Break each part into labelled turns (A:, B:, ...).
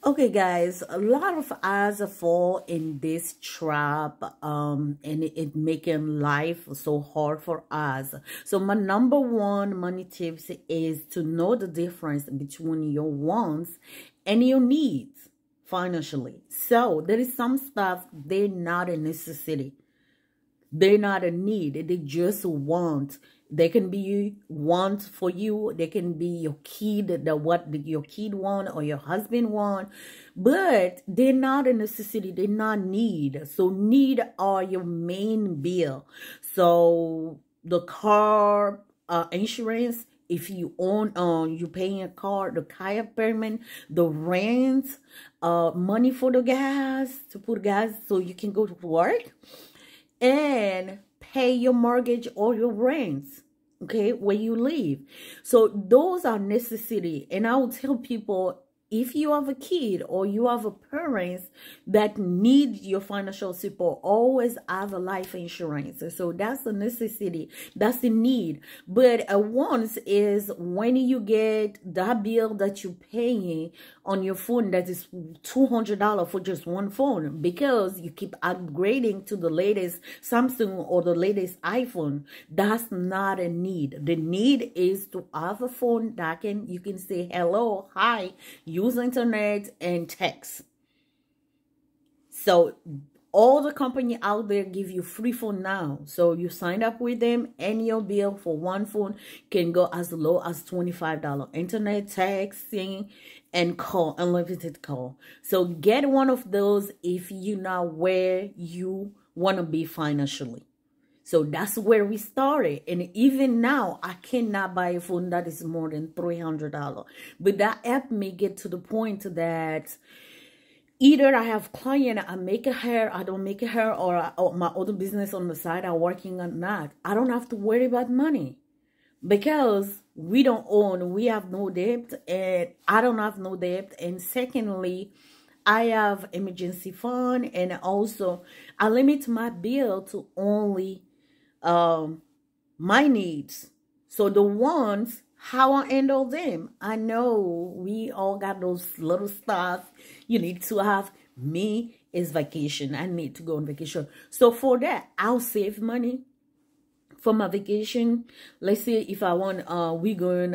A: Okay, guys, a lot of us fall in this trap, and it making life so hard for us. So my number one money tips is to know the difference between your wants and your needs financially. So there is some stuff they're not a necessity. They're not a need. They just want. They can be want for you. They can be your kid, your kid want or your husband want. But they're not a necessity. They're not need. So need are your main bill. So the car insurance, if you own, you paying a car, the car payment, the rent, money for the gas, to put gas so you can go to work and pay your mortgage or your rents, okay, where you live. So those are necessity. And I will tell people, if you have a kid or you have a parents that need your financial support, always have a life insurance. So that's a necessity. That's a need. But a want is when you get that bill that you're paying on your phone that is $200 for just one phone because you keep upgrading to the latest Samsung or the latest iPhone. That's not a need. The need is to have a phone that you can say hello, hi, use internet and text. So all the company out there give you free phone now. So you sign up with them and your bill for one phone can go as low as $25. Internet, texting, and call, unlimited call. So get one of those if you're not where you want to be financially. So that's where we started. And even now, I cannot buy a phone that is more than $300. But that helped me get to the point that either I have client, I make a hair, I don't make a hair, or my other business on the side, I'm working on that. I don't have to worry about money because we don't own, we have no debt, and I don't have no debt. And secondly, I have emergency fund, and also I limit my bill to only my needs. So the ones, how I handle them, I know we all got those little stuff you need to have. Me is vacation. I need to go on vacation. So for that, I'll save money for my vacation. Let's say if I want, we going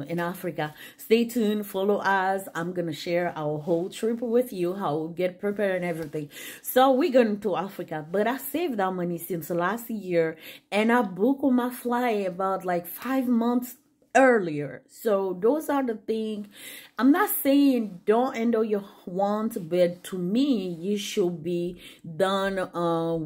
A: in Africa. Stay tuned, follow us. I'm gonna share our whole trip with you, how we'll get prepared and everything. So we're going to Africa, but I saved that money since last year, and I booked my flight about like 5 months earlier. So those are the things. I'm not saying don't handle your wants, but to me, you should be done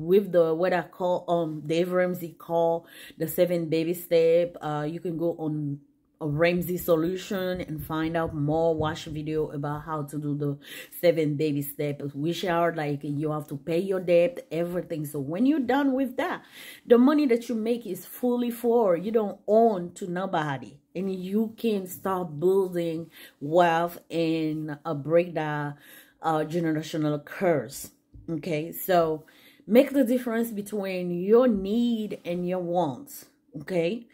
A: with the what I call Dave Ramsey call the 7 baby step. You can go on a Ramsey solution and find out more, watch a video about how to do the 7 baby steps, which are like you have to pay your debt, everything. So when you're done with that, the money that you make is fully for you, don't own to nobody, and you can start building wealth and break that generational curse. Okay, so make the difference between your need and your wants. Okay,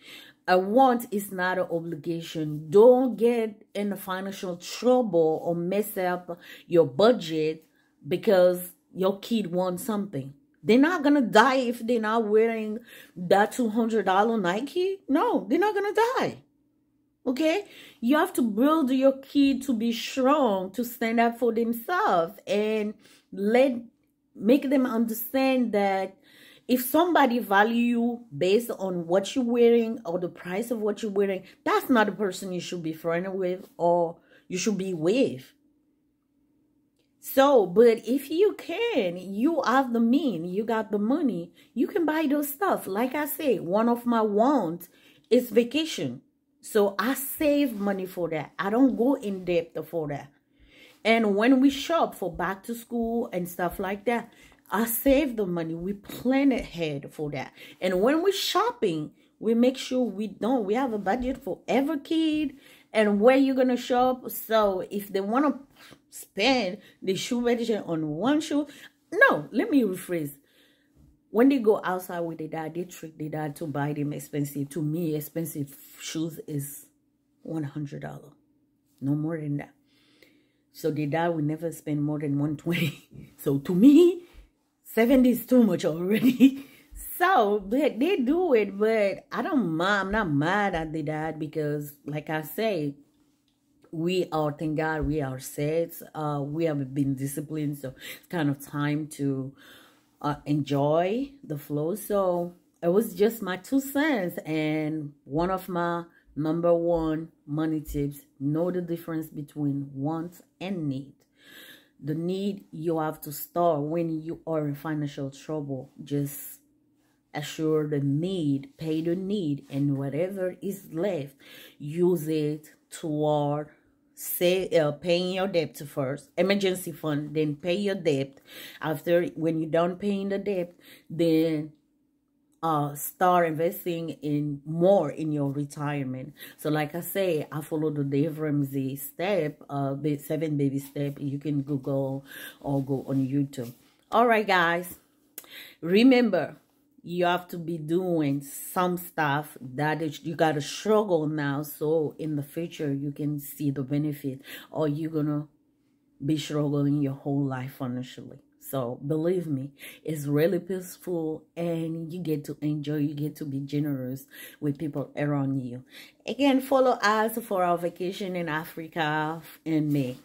A: a want is not an obligation. Don't get in financial trouble or mess up your budget because your kid wants something. They're not going to die if they're not wearing that $200 Nike. No, they're not going to die. Okay? You have to build your kid to be strong, to stand up for themselves, and make them understand that if somebody value you based on what you're wearing or the price of what you're wearing, that's not the person you should be friendly with or you should be with. So, but if you can, you have the means, you got the money, you can buy those stuff. Like I say, one of my wants is vacation. So I save money for that. I don't go in debt for that. And when we shop for back to school and stuff like that, I save the money. We plan ahead for that. And when we're shopping, we make sure we have a budget for every kid and where you're going to shop. So if they want to spend the shoe budget on one shoe, no, let me rephrase. When they go outside with their dad, they trick their dad to buy them expensive. To me, expensive shoes is $100. No more than that. So the dad will never spend more than 120. So to me, 70 is too much already. So they do it, but I'm not mad at the dad because, like I say, we are, thank God, we are set. We have been disciplined, so it's kind of time to enjoy the flow. So it was just my 2 cents, and one of my number one money tips: know the difference between want and need. The need, you have to start when you are in financial trouble. Just assure the need, pay the need, and whatever is left, use it toward, say, paying your debt first, emergency fund, then pay your debt. After, when you're done paying the debt, then start investing in more in your retirement. So like I say, I follow the Dave Ramsey step, 7 baby step. You can Google or go on YouTube. All right, guys, remember, you have to be doing some stuff that you gotta struggle now, so in the future you can see the benefit, or you're gonna be struggling your whole life financially. So believe me, it's really peaceful, and you get to enjoy, you get to be generous with people around you. Again, follow us for our vacation in Africa in May.